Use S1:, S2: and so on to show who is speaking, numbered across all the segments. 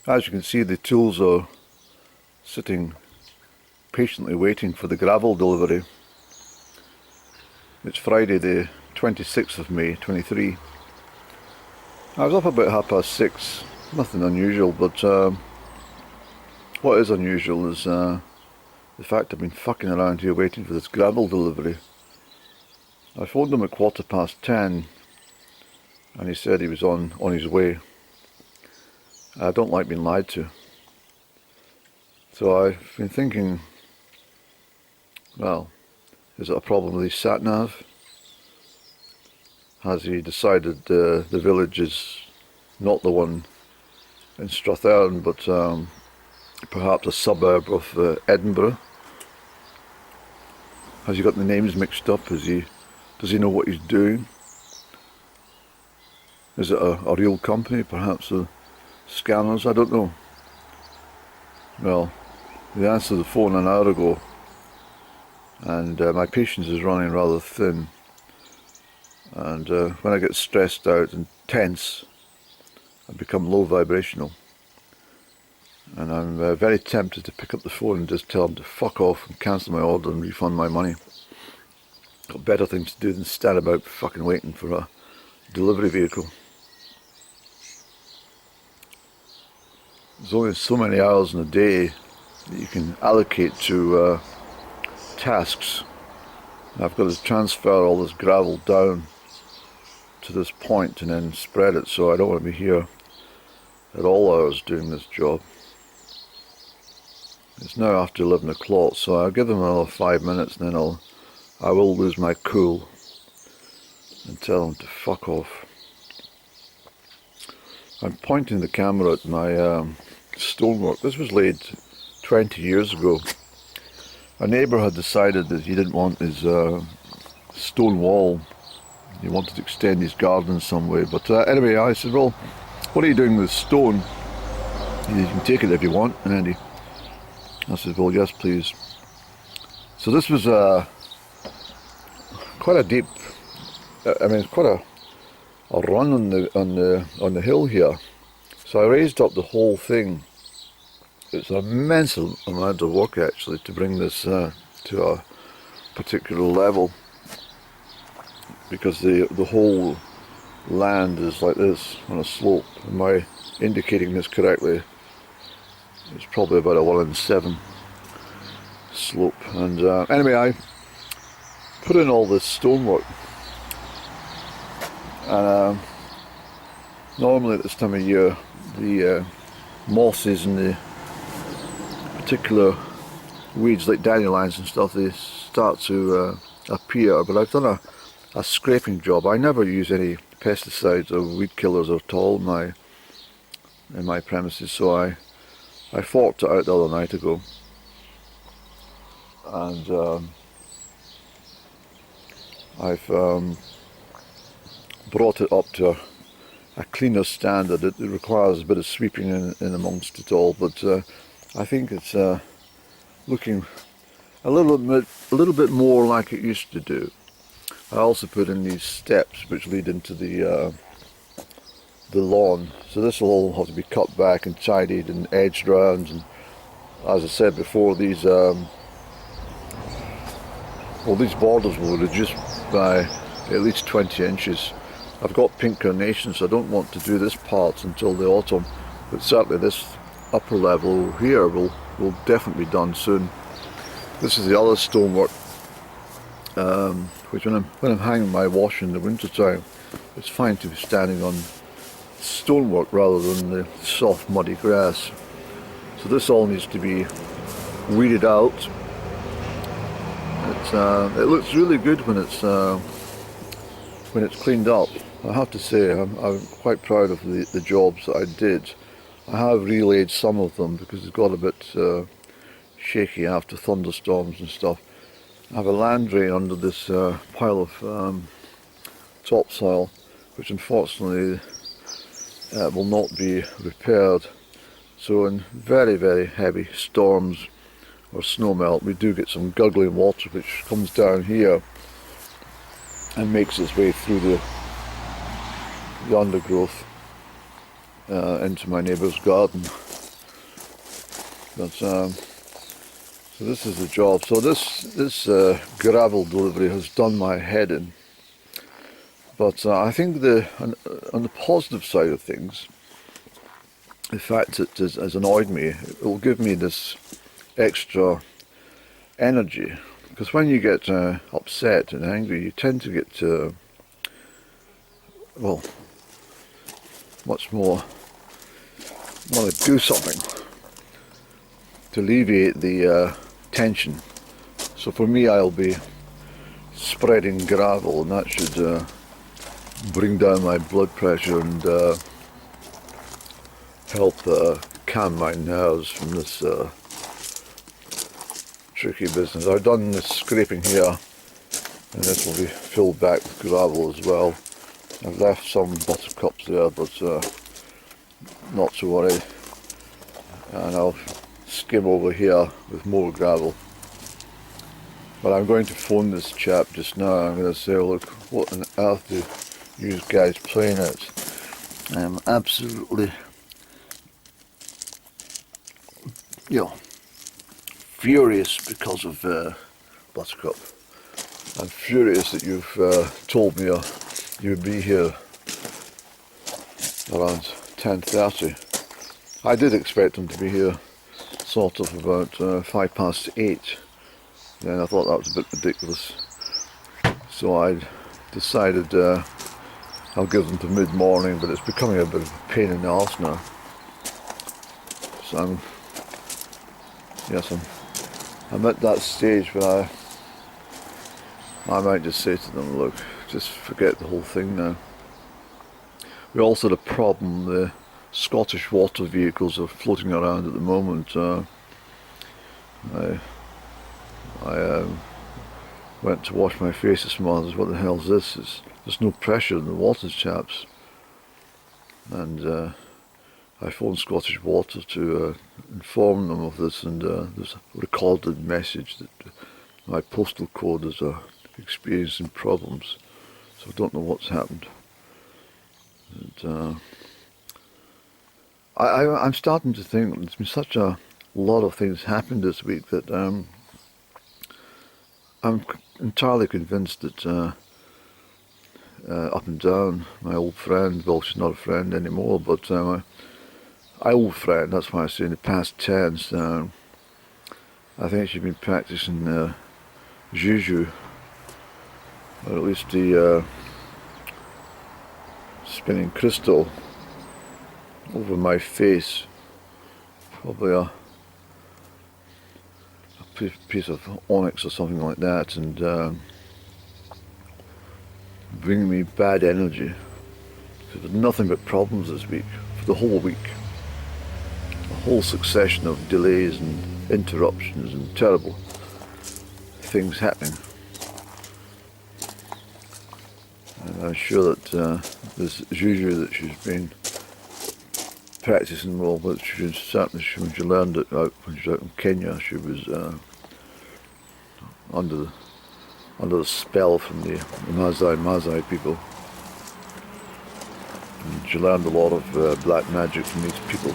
S1: As you can see, the tools are sitting patiently waiting for the gravel delivery. It's Friday the 26th of May 23. I was up about 6:30, nothing unusual, but what is unusual is the fact I've been fucking around here waiting for this gravel delivery. I phoned him at 10:15 and he said he was on his way. I don't like being lied to. So I've been thinking, well, is it a problem with his sat-nav? Has he decided the village is not the one in Strathearn, but perhaps a suburb of Edinburgh? Has he got the names mixed up? Does he know what he's doing? Is it a real company? Perhaps scammers? I don't know. Well, they answered the phone an hour ago, and my patience is running rather thin. And when I get stressed out and tense, I become low vibrational. And I'm very tempted to pick up the phone and just tell them to fuck off and cancel my order and refund my money. Got better things to do than stand about fucking waiting for a delivery vehicle. There's only so many hours in a day that you can allocate to tasks. I've got to transfer all this gravel down to this point and then spread it, so I don't want to be here at all hours doing this job. It's now after 11 o'clock, so I'll give them another 5 minutes and then I will lose my cool and tell them to fuck off. I'm pointing the camera at my stonework. This was laid 20 years ago. A neighbour had decided that he didn't want his stone wall. He wanted to extend his garden in some way. But anyway, I said, well, what are you doing with stone? You can take it if you want. And then I said, well, yes, please. So this was quite a deep, it's quite a run on the hill here. So I raised up the whole thing. It's an immense amount of work actually to bring this to a particular level, because the whole land is like this on a slope. Am I indicating this correctly? It's probably about a 1 in 7 slope. And anyway, I put in all this stonework. And normally at this time of year, the mosses and the particular weeds like dandelions and stuff, they start to appear. But I've done a scraping job. I never use any pesticides or weed killers at all in my premises, so I forked it out the other night ago, and I've brought it up to a cleaner standard. It requires a bit of sweeping in amongst it all, but I think it's looking a little bit more like it used to do. I also put in these steps which lead into the lawn, so this will all have to be cut back and tidied and edged round. And as I said before, these borders will reduce by at least 20 inches. I've got pink carnations, so I don't want to do this part until the autumn, but certainly this upper level here will definitely be done soon. This is the other stonework, which when I'm hanging my wash in the winter time, it's fine to be standing on stonework rather than the soft muddy grass. So this all needs to be weeded out. It looks really good when it's cleaned up. I have to say I'm quite proud of the jobs that I did. I have relayed some of them because it got a bit shaky after thunderstorms and stuff. I have a land drain under this pile of topsoil, which unfortunately will not be repaired. So in very, very heavy storms or snowmelt, we do get some gurgling water which comes down here and makes its way through the undergrowth into my neighbour's garden. But so this is the job. So this gravel delivery has done my head in. But I think on the positive side of things, the fact that it has annoyed me, it will give me this extra energy. Because when you get upset and angry, you tend to get, well, much more want to do something to alleviate the tension. So for me, I'll be spreading gravel, and that should bring down my blood pressure and help calm my nerves from this tricky business. I've done this scraping here, and this will be filled back with gravel as well. I've left some buttercups there, but not to worry. And I'll skim over here with more gravel. But I'm going to phone this chap just now. I'm going to say, oh, look, what on earth do you guys playing at? I'm absolutely, furious because of Buttercup. I'm furious that you've told me you'd be here around 10:30. I did expect him to be here sort of about 8:05. Then I thought that was a bit ridiculous. So I decided I'll give them to mid-morning, but it's becoming a bit of a pain in the arse now. So I'm at that stage where I might just say to them, look, just forget the whole thing now. We also had a problem. The Scottish water vehicles are floating around at the moment. I went to wash my face this morning. What the hell's this? There's no pressure in the water, chaps. And I phoned Scottish Water to inform them of this, and there's a recorded message that my postal code is experiencing problems. So I don't know what's happened. And, I'm starting to think there's been such a lot of things happened this week that I'm entirely convinced that Up and Down, my old friend, well, she's not a friend anymore, but my old friend, that's why I say in the past tense, I think she's been practicing juju, or at least the spinning crystal over my face, probably a piece of onyx or something like that, and bringing me bad energy. There's nothing but problems this week, for the whole week. A whole succession of delays and interruptions and terrible things happening. And I'm sure that this juju that she's been practicing, well, but she certainly, when she learned it out when she was out in Kenya, she was under the spell from the Maasai people. And she learned a lot of black magic from these people.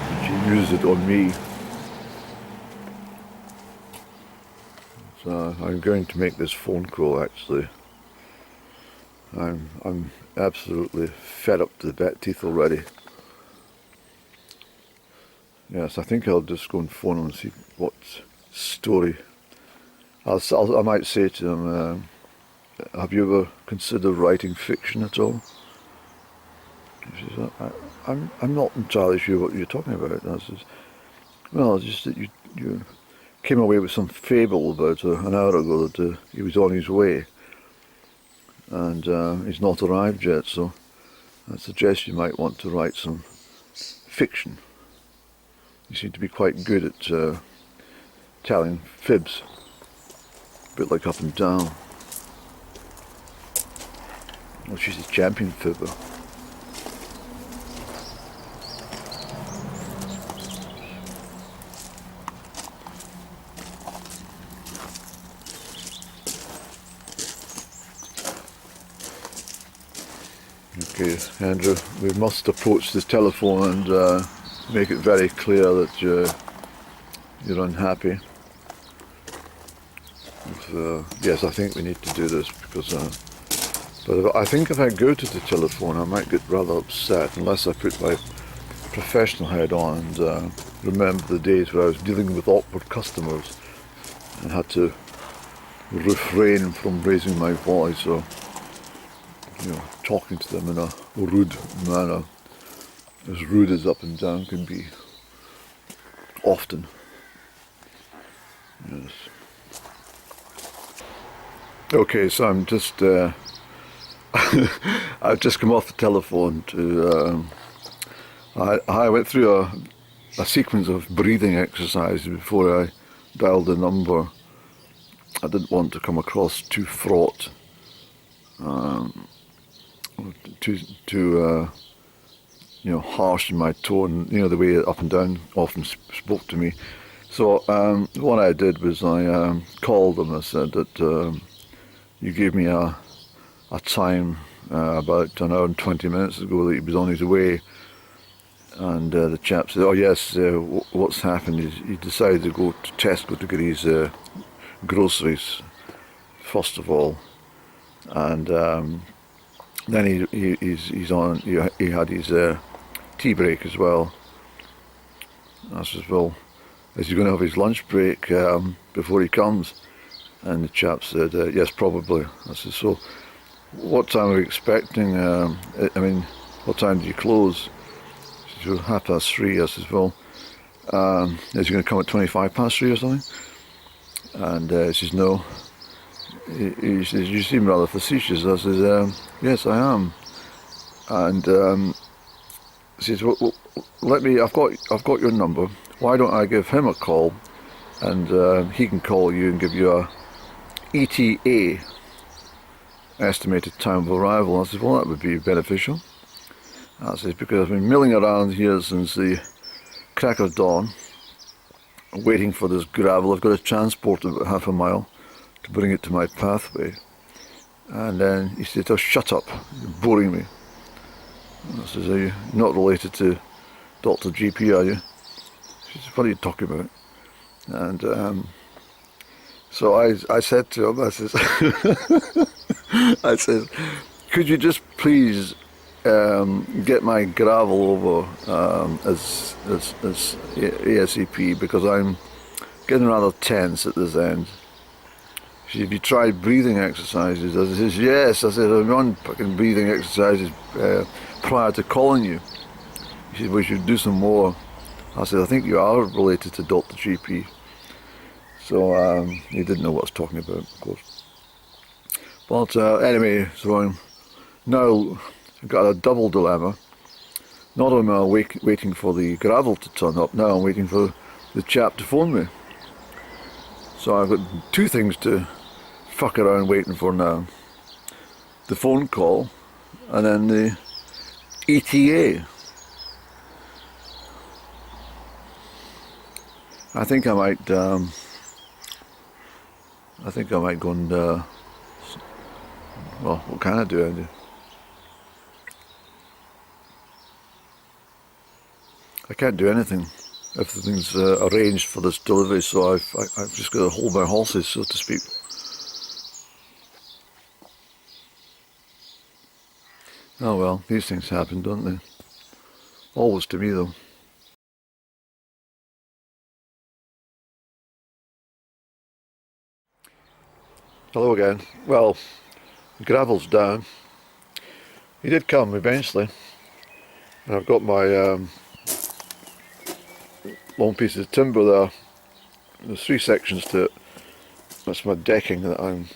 S1: And she used it on me. So I'm going to make this phone call, actually. I'm absolutely fed up to the back teeth already. Yes, I think I'll just go and phone him and see what story. I might say to him, have you ever considered writing fiction at all? He says, I'm not entirely sure what you're talking about. I says, well, it's just that you came away with some fable about an hour ago that he was on his way. And he's not arrived yet, so I suggest you might want to write some fiction. You seem to be quite good at telling fibs, a bit like Up and Down. Well, she's a champion fibber. Okay, Andrew, we must approach this telephone and make it very clear that you're unhappy. Yes, I think we need to do this because but I think if I go to the telephone I might get rather upset unless I put my professional head on and remember the days where I was dealing with awkward customers and had to refrain from raising my voice or talking to them in a rude manner. As rude as up and down can be often. Yes. Okay, so I'm just I've just come off the telephone to I went through a sequence of breathing exercises before I dialed the number. I didn't want to come across too fraught, too harsh in my tone, the way Up and Down often spoke to me. So what I did was I called them. I said that you gave me a time about an hour and 20 minutes ago that he was on his way, and the chap said, oh yes, what's happened is he decided to go to Tesco to get his groceries first of all, and then he had his tea break as well. I said, well, is he going to have his lunch break before he comes? And the chap said, yes, probably. I said, so what time are we expecting? What time do you close? He said, well, 3:30. I said, well, is he going to come at 3:25 or something? And he says, no. He says, you seem rather facetious. I said, yes, I am. And he says, well, I've got your number. Why don't I give him a call, and he can call you and give you a ETA, estimated time of arrival. I said, well, that would be beneficial. I said, because I've been milling around here since the crack of dawn, waiting for this gravel. I've got to transport it about half a mile to bring it to my pathway. And then he said, oh, shut up, you're boring me. I says, are you not related to Dr. GP, are you? She said, what are you talking about? And so I said to him, I said, could you just please get my gravel over as ASAP, because I'm getting rather tense at this end. She said, have you tried breathing exercises? I said, yes. I said, I've done fucking breathing exercises prior to calling you. She said, we should do some more. I said, I think you are related to Dr. GP. So he didn't know what I was talking about, of course. But anyway, so I'm now got a double dilemma. Not only am I waiting for the gravel to turn up, now I'm waiting for the chap to phone me. So I've got two things to fuck around waiting for now. The phone call and then the ETA. I think I might go and well, what can I do? I can't do anything. Everything's arranged for this delivery, so I've just got to hold my horses, so to speak. Oh well, these things happen, don't they? Always to me, though. Hello again. Well, the gravel's down. He did come eventually, and I've got my long piece of timber there. There's 3 sections to it. That's my decking that I'm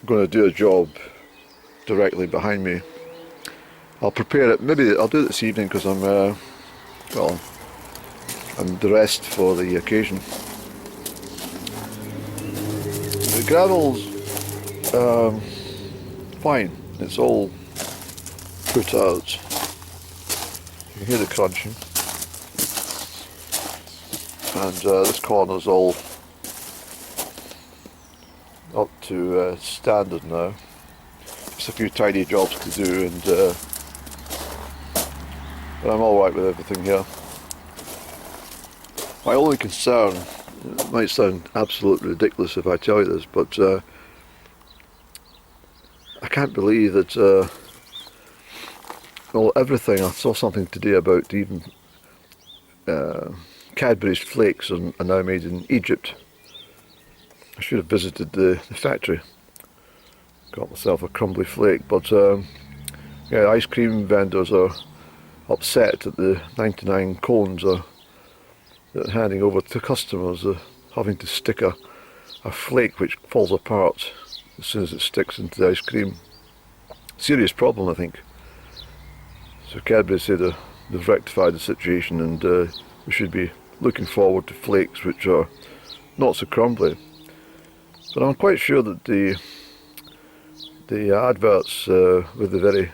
S1: going to do a job directly behind me. I'll prepare it, maybe I'll do it this evening because I'm dressed for the occasion. The gravel's fine, it's all put out. You can hear the crunching. And this corner's all up to standard now. Just a few tiny jobs to do, and but I'm all right with everything here. My only concern, it might sound absolutely ridiculous if I tell you this, but I can't believe that, well, everything, I saw something today about even Cadbury's flakes are now made in Egypt. I should have visited the factory, got myself a crumbly flake, but yeah, ice cream vendors are upset that the 99 cones are handing over to customers, having to stick a flake which falls apart as soon as it sticks into the ice cream. Serious problem, I think. So Cadbury say they've rectified the situation, and we should be looking forward to flakes which are not so crumbly. But I'm quite sure that the adverts with the very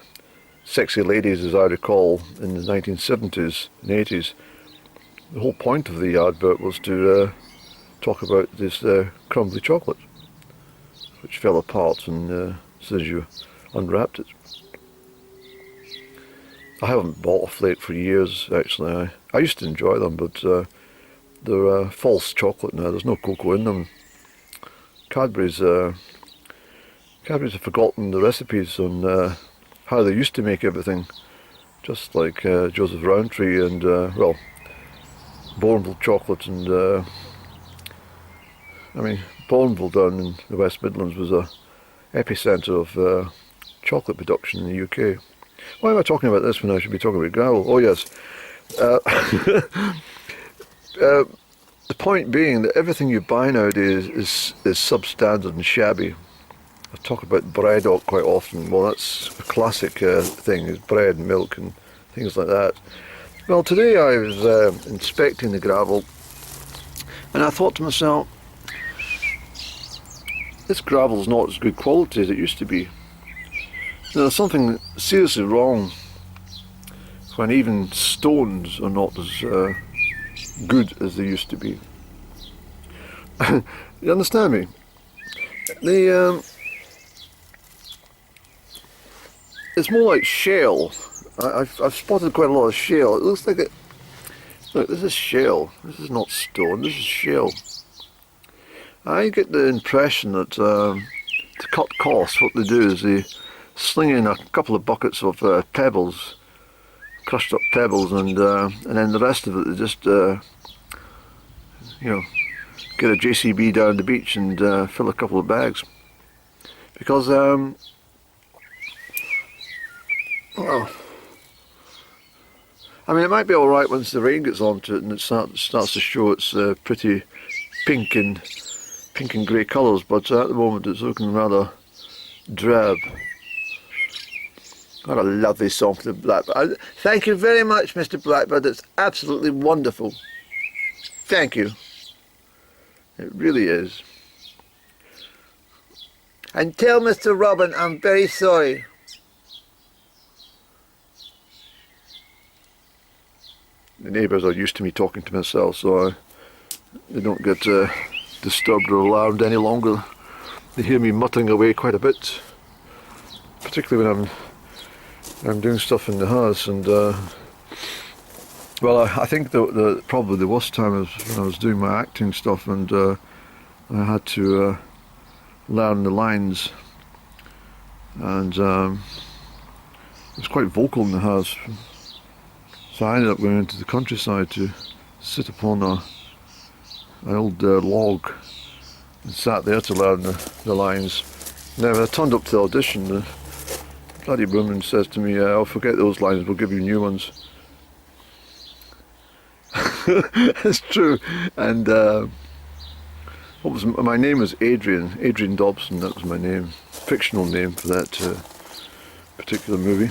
S1: sexy ladies, as I recall, in the 1970s and 80s, the whole point of the advert was to talk about this crumbly chocolate, which fell apart as soon as you unwrapped it. I haven't bought a flake for years, actually. I used to enjoy them, but they're false chocolate now. There's no cocoa in them. Cadbury's have forgotten the recipes on how they used to make everything, just like Joseph Rowntree and, well, Bourneville chocolate, and I mean, Bourneville down in the West Midlands was a epicentre of chocolate production in the UK. Why am I talking about this when I should be talking about gravel? Oh yes. The point being that everything you buy nowadays is substandard and shabby. I talk about bread quite often. Well, that's a classic thing, is bread and milk and things like that. Well, today I was inspecting the gravel, and I thought to myself, this gravel's not as good quality as it used to be. There's something seriously wrong when even stones are not as good as they used to be. You understand me? It's more like shale. I've spotted quite a lot of shale. It looks like it. Look, this is shale. This is not stone. This is shale. I get the impression that to cut costs, what they do is they sling in a couple of buckets of pebbles, crushed up pebbles, and then the rest of it they just you know, get a JCB down the beach and fill a couple of bags, because well, I mean, it might be all right once the rain gets onto it and it starts to show its pretty pink and grey colours, but at the moment it's looking rather drab. What a lovely song for the Blackbird. Thank you very much, Mr. Blackbird. It's absolutely wonderful. Thank you. It really is. And tell Mr. Robin I'm very sorry. The neighbours are used to me talking to myself, so they don't get disturbed or alarmed any longer. They hear me muttering away quite a bit, particularly when I'm doing stuff in the house. And well, I think probably the worst time was when I was doing my acting stuff, and I had to learn the lines, and it was quite vocal in the house. So I ended up going into the countryside to sit upon an old log and sat there to learn the lines. Now when I turned up to the audition, the bloody woman says to me, "Oh, forget those lines, we'll give you new ones." It's true. And my name was Adrian Dobson. That was my name, fictional name for that particular movie.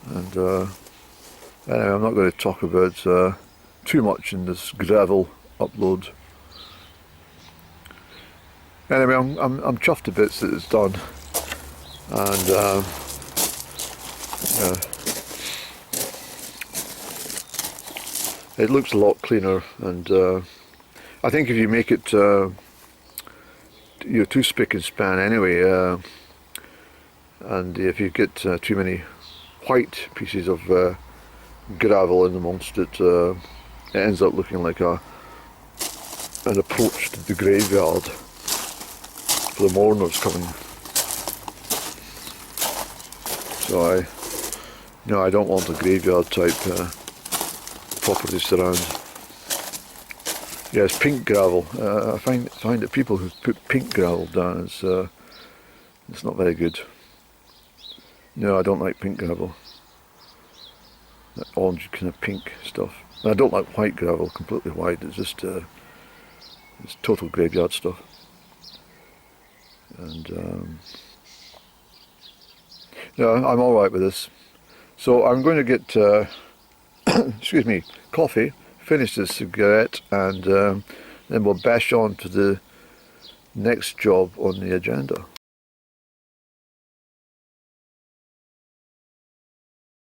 S1: And anyway, I'm not going to talk about too much in this gravel upload. Anyway, I'm chuffed to bits that it's done, and it looks a lot cleaner. And I think if you make it you're too spick and span anyway, and if you get too many white pieces of gravel in amongst it, it ends up looking like an approach to the graveyard for the mourners coming. So I don't want a graveyard type property surround. Yes, pink gravel. I find that people who put pink gravel down it's not very good. No, I don't like pink gravel. That orange kind of pink stuff. And I don't like white gravel, completely white. It's just it's total graveyard stuff. And no, I'm all right with this. So I'm going to get excuse me, coffee, finish this cigarette, and then we'll bash on to the next job on the agenda.